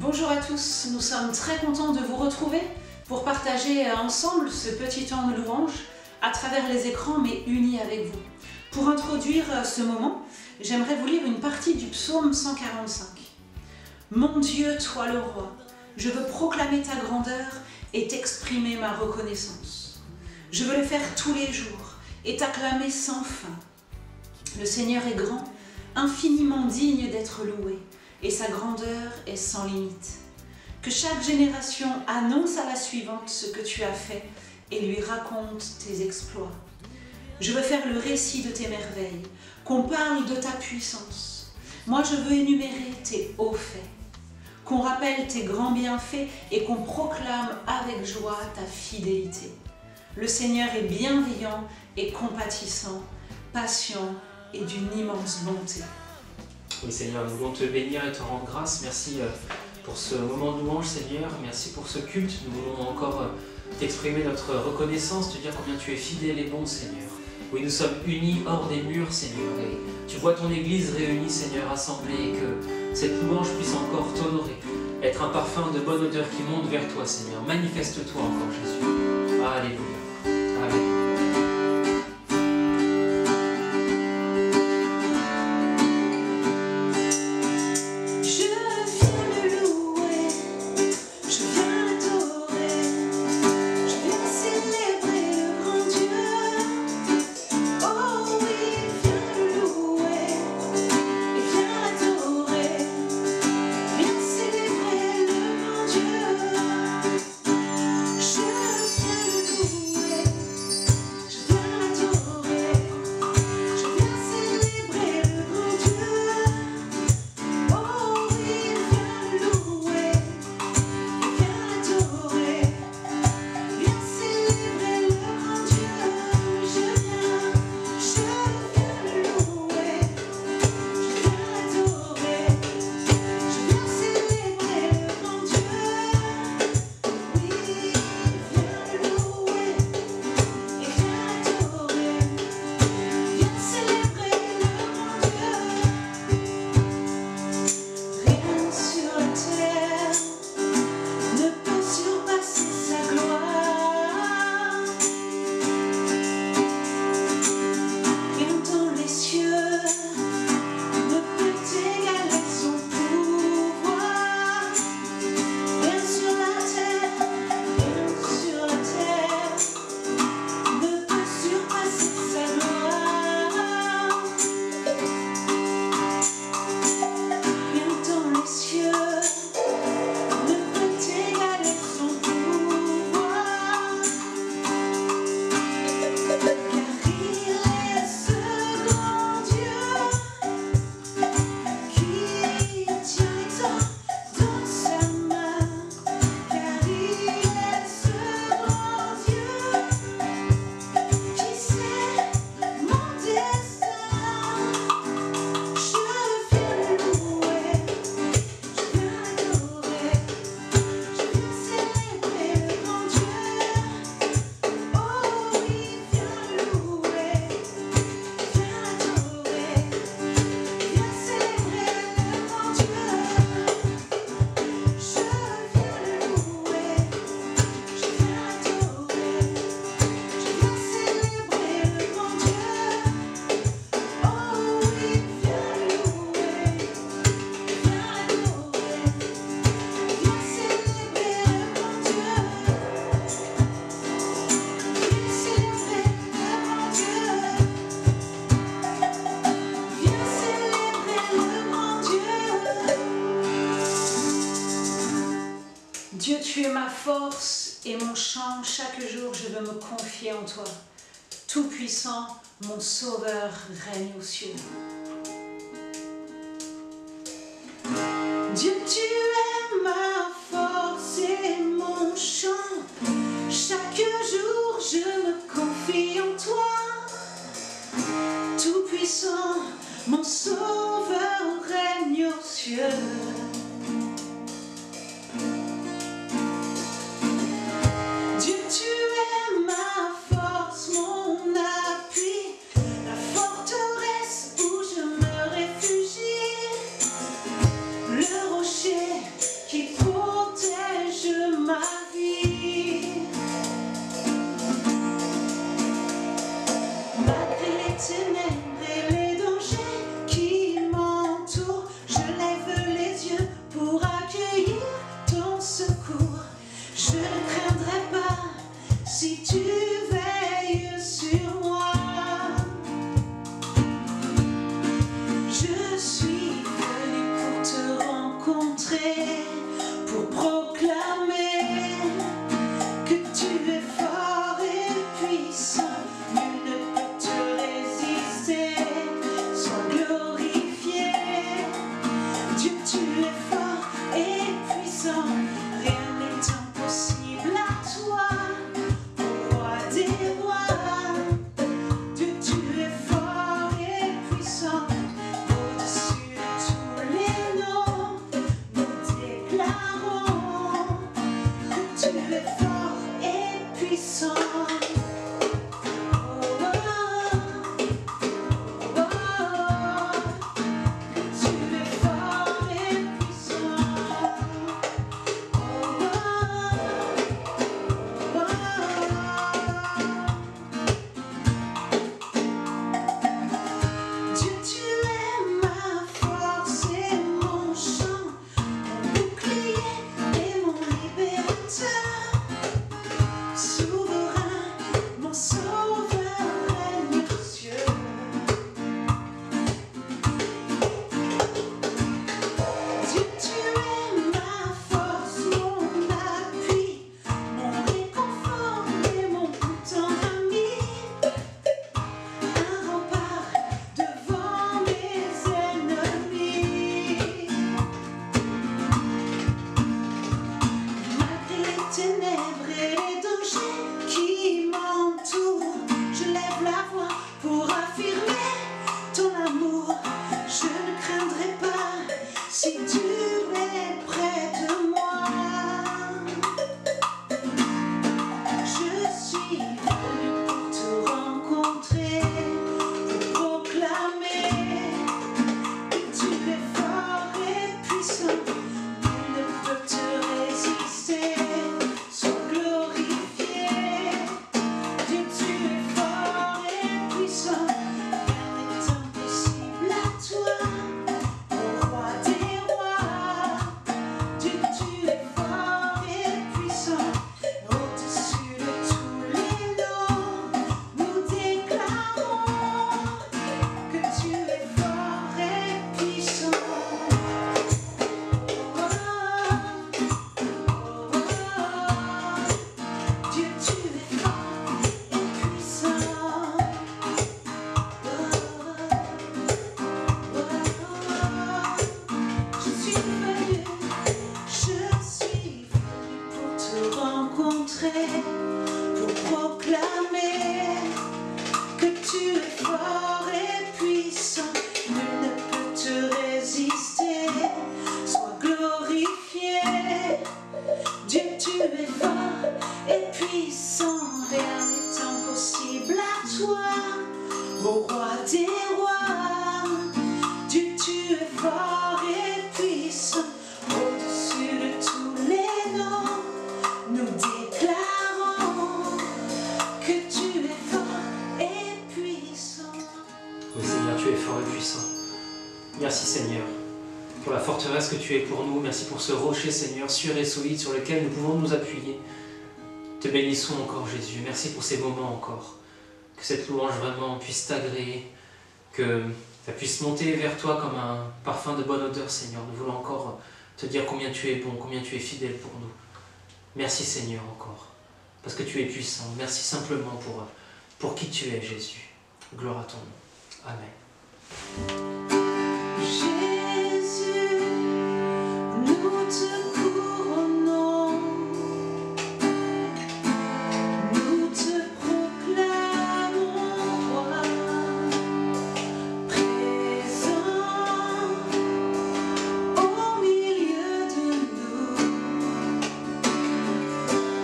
Bonjour à tous, nous sommes très contents de vous retrouver pour partager ensemble ce petit temps de louange à travers les écrans mais unis avec vous. Pour introduire ce moment, j'aimerais vous lire une partie du psaume 145. Mon Dieu, toi le roi, je veux proclamer ta grandeur et t'exprimer ma reconnaissance. Je veux le faire tous les jours et t'acclamer sans fin. Le Seigneur est grand, infiniment digne d'être loué, et sa grandeur est sans limite. Que chaque génération annonce à la suivante ce que tu as fait et lui raconte tes exploits. Je veux faire le récit de tes merveilles, qu'on parle de ta puissance. Moi je veux énumérer tes hauts faits, qu'on rappelle tes grands bienfaits et qu'on proclame avec joie ta fidélité. Le Seigneur est bienveillant et compatissant, patient et d'une immense bonté. Oui Seigneur, nous voulons te bénir et te rendre grâce. Merci pour ce moment de louange Seigneur, merci pour ce culte. Nous voulons encore t'exprimer notre reconnaissance, te dire combien tu es fidèle et bon Seigneur. Oui, nous sommes unis hors des murs Seigneur, et tu vois ton Église réunie Seigneur, assemblée, et que cette louange puisse encore t'honorer, être un parfum de bonne odeur qui monte vers toi Seigneur. Manifeste-toi encore Jésus. Alléluia. Amen. Dieu, tu es ma force et mon chant, chaque jour je veux me confier en toi. Tout-puissant, mon sauveur règne aux cieux. Dieu, tu es ma force et mon chant, chaque jour je me confie en toi. Tout-puissant, mon sauveur règne aux cieux. Keep puissant. Pour proclamer que tu es fort et puissant, nul ne peut te résister. Sois glorifié, Dieu, tu es fort et puissant, rien n'est impossible à toi, ô roi des rois. Dieu, tu es fort et puissant, au-dessus de tous les noms. Nous déclarons que tu es fort et puissant. Oui Seigneur, tu es fort et puissant. Merci Seigneur pour la forteresse que tu es pour nous. Merci pour ce rocher Seigneur, sûr et solide sur lequel nous pouvons nous appuyer. Te bénissons encore Jésus. Merci pour ces moments encore. Que cette louange vraiment puisse t'agréer. Que ça puisse monter vers toi comme un parfum de bonne odeur Seigneur. Nous voulons encore te dire combien tu es bon, combien tu es fidèle pour nous. Merci Seigneur encore, parce que tu es puissant. Merci simplement pour qui tu es Jésus. Gloire à ton nom. Amen. Jésus, nous te couronnons, nous te proclamons roi, présent au milieu de nous.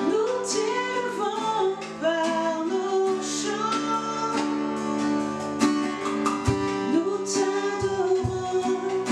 Nous t'élevons par nos chants, nous t'adorons.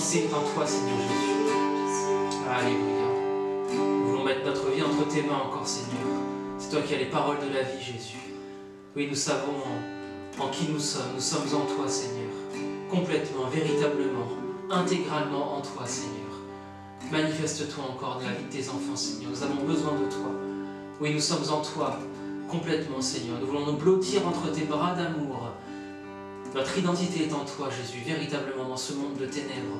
c'est en toi, Seigneur Jésus. Alléluia. Nous voulons mettre notre vie entre tes mains encore, Seigneur. C'est toi qui as les paroles de la vie, Jésus. Oui, nous savons en qui nous sommes. Nous sommes en toi, Seigneur. Complètement, véritablement, intégralement en toi, Seigneur. Manifeste-toi encore dans la vie de tes enfants, Seigneur. Nous avons besoin de toi. Oui, nous sommes en toi, complètement, Seigneur. Nous voulons nous blottir entre tes bras d'amour. Notre identité est en toi, Jésus, véritablement dans ce monde de ténèbres,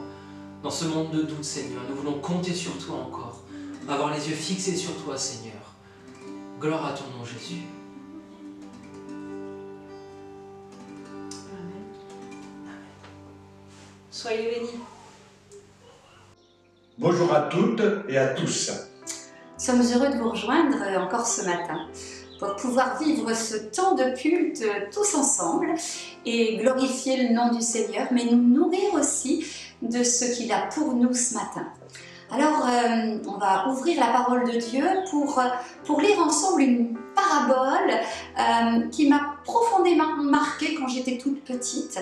dans ce monde de doute, Seigneur. Nous voulons compter sur toi encore, avoir les yeux fixés sur toi, Seigneur. Gloire à ton nom, Jésus. Amen. Soyez bénis. Bonjour à toutes et à tous. Nous sommes heureux de vous rejoindre encore ce matin pour pouvoir vivre ce temps de culte tous ensemble et glorifier le nom du Seigneur, mais nous nourrir aussi de ce qu'il a pour nous ce matin. Alors, on va ouvrir la parole de Dieu pour lire ensemble une parabole qui m'a profondément marquée quand j'étais toute petite,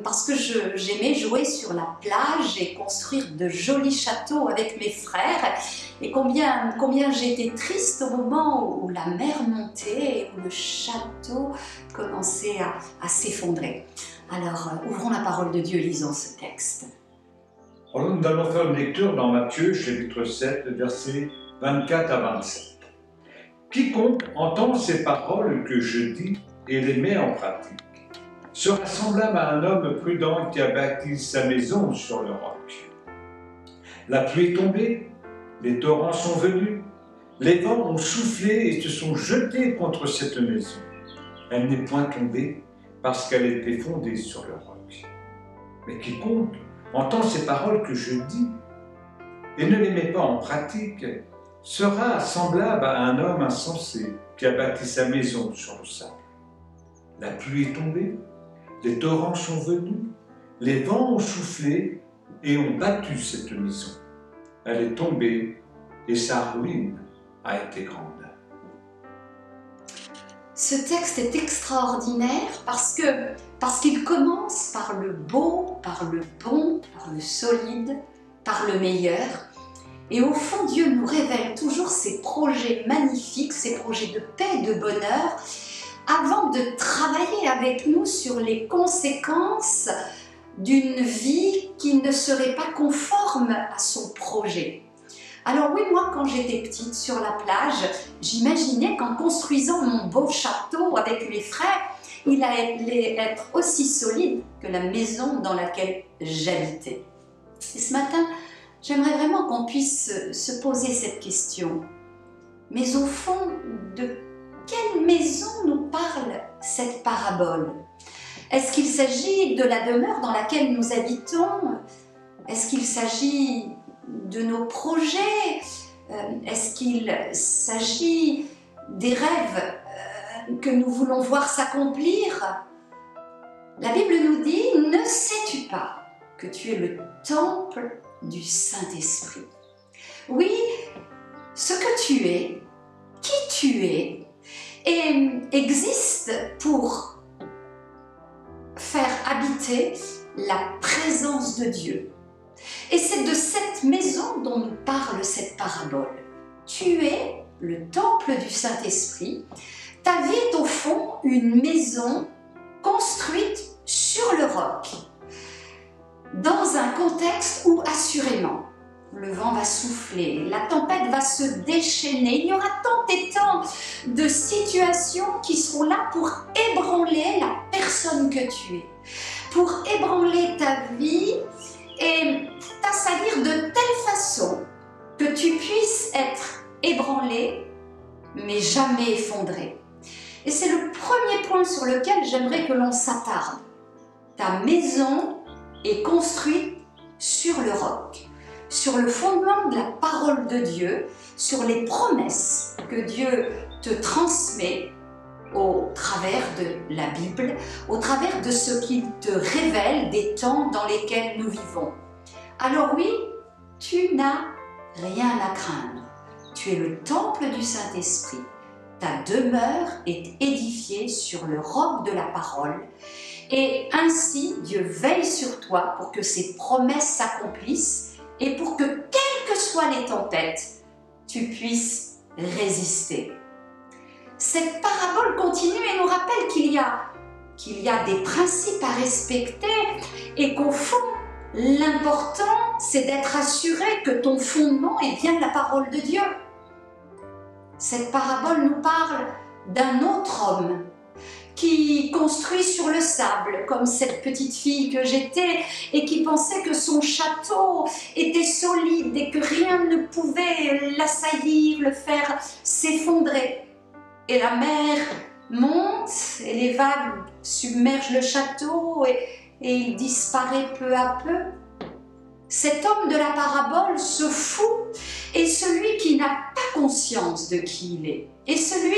parce que j'aimais jouer sur la plage et construire de jolis châteaux avec mes frères, et combien j'étais triste au moment où la mer montait et où le château commençait à s'effondrer. Alors, ouvrons la parole de Dieu, lisons ce texte. Alors, nous allons faire une lecture dans Matthieu, chapitre 7, versets 24 à 27. Quiconque entend ces paroles que je dis et les met en pratique sera semblable à un homme prudent qui a bâti sa maison sur le roc. La pluie est tombée, les torrents sont venus, les vents ont soufflé et se sont jetés contre cette maison. Elle n'est point tombée parce qu'elle était fondée sur le roc. Mais quiconque entend ces paroles que je dis et ne les met pas en pratique sera semblable à un homme insensé qui a bâti sa maison sur le sable. La pluie est tombée, les torrents sont venus, les vents ont soufflé et ont battu cette maison. Elle est tombée et sa ruine a été grande. Ce texte est extraordinaire parce qu'il commence par le beau, par le bon, par le solide, par le meilleur. Et au fond, Dieu nous révèle toujours ses projets magnifiques, ses projets de paix et de bonheur, avant de travailler avec nous sur les conséquences d'une vie qui ne serait pas conforme à son projet. Alors oui, moi, quand j'étais petite sur la plage, j'imaginais qu'en construisant mon beau château avec mes frères, il allait être aussi solide que la maison dans laquelle j'habitais. Et ce matin, j'aimerais vraiment qu'on puisse se poser cette question. Mais au fond, de quelle maison nous parle cette parabole? Est-ce qu'il s'agit de la demeure dans laquelle nous habitons? Est-ce qu'il s'agit de nos projets? Est-ce qu'il s'agit des rêves que nous voulons voir s'accomplir? La Bible nous dit « Ne sais-tu pas que tu es le temple du Saint-Esprit » Oui, ce que tu es, qui tu es, existe pour faire habiter la présence de Dieu. Et c'est de cette maison dont nous parle cette parabole. Tu es le temple du Saint-Esprit. Ta vie est au fond une maison construite sur le roc, dans un contexte où assurément le vent va souffler, la tempête va se déchaîner, il y aura tant et tant de situations qui seront là pour ébranler la personne que tu es, pour ébranler ta vie et t'assaillir de telle façon que tu puisses être ébranlé, mais jamais effondré. Et c'est le premier point sur lequel j'aimerais que l'on s'attarde. Ta maison est construite sur le roc, sur le fondement de la parole de Dieu, sur les promesses que Dieu te transmet au travers de la Bible, au travers de ce qu'il te révèle des temps dans lesquels nous vivons. Alors oui, tu n'as rien à craindre. Tu es le temple du Saint-Esprit. Ta demeure est édifiée sur le roc de la parole Et ainsi, Dieu veille sur toi pour que ses promesses s'accomplissent et pour que, quelles que soient les tempêtes, tu puisses résister. Cette parabole continue et nous rappelle qu'il y a des principes à respecter et qu'au fond, l'important, c'est d'être assuré que ton fondement est bien la parole de Dieu. Cette parabole nous parle d'un autre homme qui construit sur le sable, comme cette petite fille que j'étais, et qui pensait que son château était solide et que rien ne pouvait l'assaillir, le faire s'effondrer. Et la mer monte, et les vagues submergent le château, et il disparaît peu à peu. Cet homme de la parabole se fout est celui qui n'a pas conscience de qui il est, et celui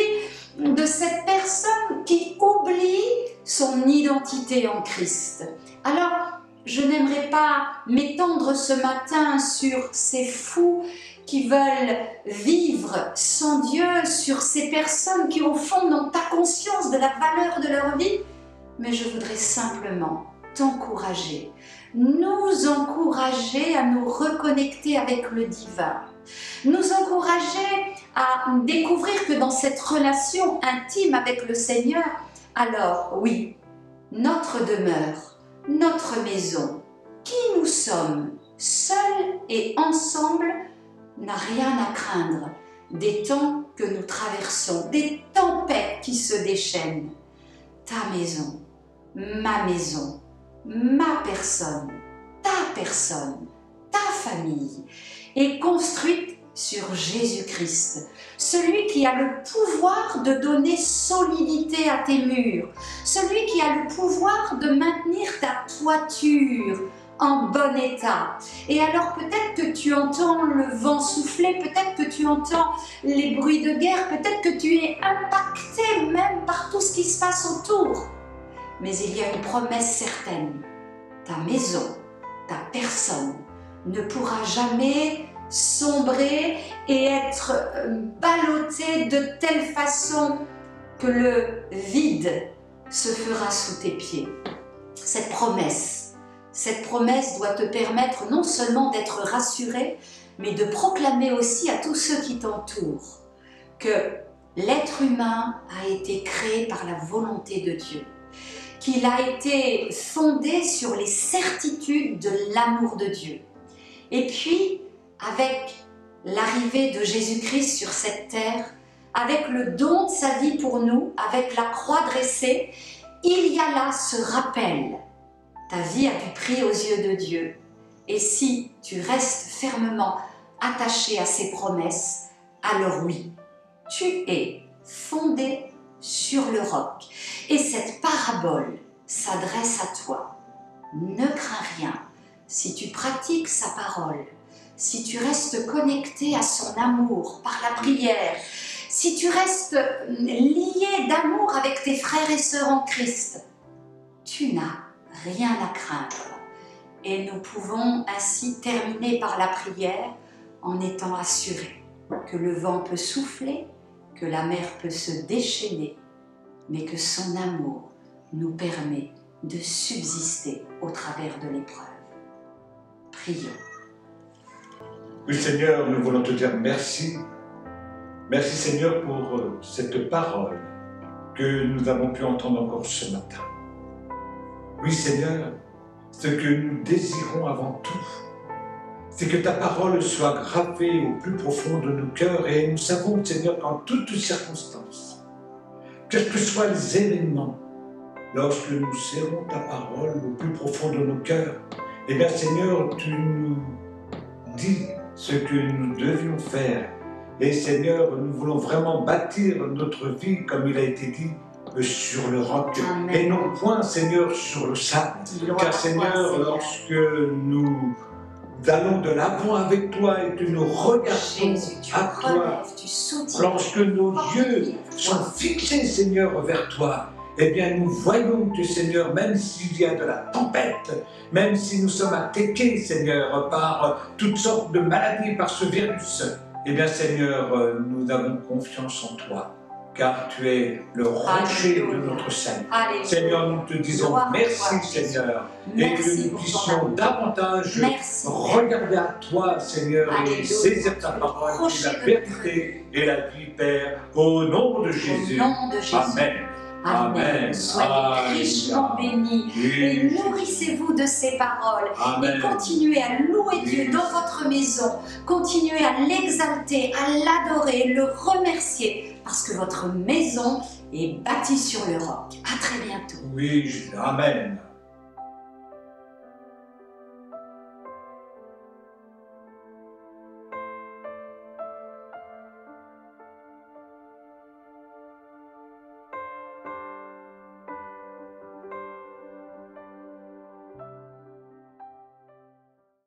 de cette personne qui oublie son identité en Christ. Alors, je n'aimerais pas m'étendre ce matin sur ces fous qui veulent vivre sans Dieu, sur ces personnes qui au fond n'ont pas conscience de la valeur de leur vie, mais je voudrais simplement t'encourager, nous encourager à nous reconnecter avec le divin, nous encourager à découvrir que dans cette relation intime avec le Seigneur, alors oui, notre demeure, notre maison, qui nous sommes, seuls et ensemble, n'a rien à craindre des temps que nous traversons, des tempêtes qui se déchaînent. Ta maison, ma personne, ta famille est construite sur Jésus-Christ, celui qui a le pouvoir de donner solidité à tes murs, celui qui a le pouvoir de maintenir ta toiture en bon état. Et alors peut-être que tu entends le vent souffler, peut-être que tu entends les bruits de guerre, peut-être que tu es impacté même par tout ce qui se passe autour. Mais il y a une promesse certaine, ta maison, ta personne ne pourra jamais sombrer et être ballottée de telle façon que le vide se fera sous tes pieds. Cette promesse doit te permettre non seulement d'être rassuré, mais de proclamer aussi à tous ceux qui t'entourent que l'être humain a été créé par la volonté de Dieu, qu'il a été fondé sur les certitudes de l'amour de Dieu. Et puis, avec l'arrivée de Jésus-Christ sur cette terre, avec le don de sa vie pour nous, avec la croix dressée, il y a là ce rappel. Ta vie a du prix aux yeux de Dieu. Et si tu restes fermement attaché à ses promesses, alors oui, tu es fondé sur le roc. Et cette parabole s'adresse à toi. Ne crains rien. Si tu pratiques sa parole, si tu restes connecté à son amour par la prière, si tu restes lié d'amour avec tes frères et sœurs en Christ, tu n'as rien à craindre. Et nous pouvons ainsi terminer par la prière en étant assurés que le vent peut souffler, que la mer peut se déchaîner, mais que son amour nous permet de subsister au travers de l'épreuve. Prions. Oui Seigneur, nous voulons te dire merci. Merci Seigneur pour cette parole que nous avons pu entendre encore ce matin. Oui Seigneur, ce que nous désirons avant tout, c'est que ta parole soit gravée au plus profond de nos cœurs et nous savons Seigneur qu'en toutes circonstances, quels que soient les événements, lorsque nous serrons ta parole au plus profond de nos cœurs, eh bien Seigneur, tu nous dis ce que nous devions faire. Et Seigneur, nous voulons vraiment bâtir notre vie, comme il a été dit, sur le roc. Amen. Et non point, Seigneur, sur le sable. Car Seigneur, lorsque nous allons de l'avant avec toi et que nous regardons à toi, lorsque nos yeux sont fixés, Seigneur, vers toi, eh bien nous voyons que Seigneur, même s'il y a de la tempête, même si nous sommes attaqués, Seigneur, par toutes sortes de maladies, par ce virus, eh bien Seigneur, nous avons confiance en toi, car tu es le rocher de Alléluia. notre salut. Alléluia. Seigneur, nous te disons Gloire à merci, toi, Seigneur, et Merci que nous pour ton puissions amour. davantage Merci. regarder à toi, Seigneur, et Alléluia. saisir ta parole, qui est Rocher la de vérité et la vie, Père, au nom de Au Jésus. nom de Jésus. Amen. Amen. Soyez Alléluia. richement bénis. Et Oui, nourrissez-vous de ces paroles. Et Amen. continuez à louer Dieu Oui. dans votre maison. Continuez à l'exalter, à l'adorer, le remercier. Parce que votre maison est bâtie sur le roc. À très bientôt. Oui, Amen.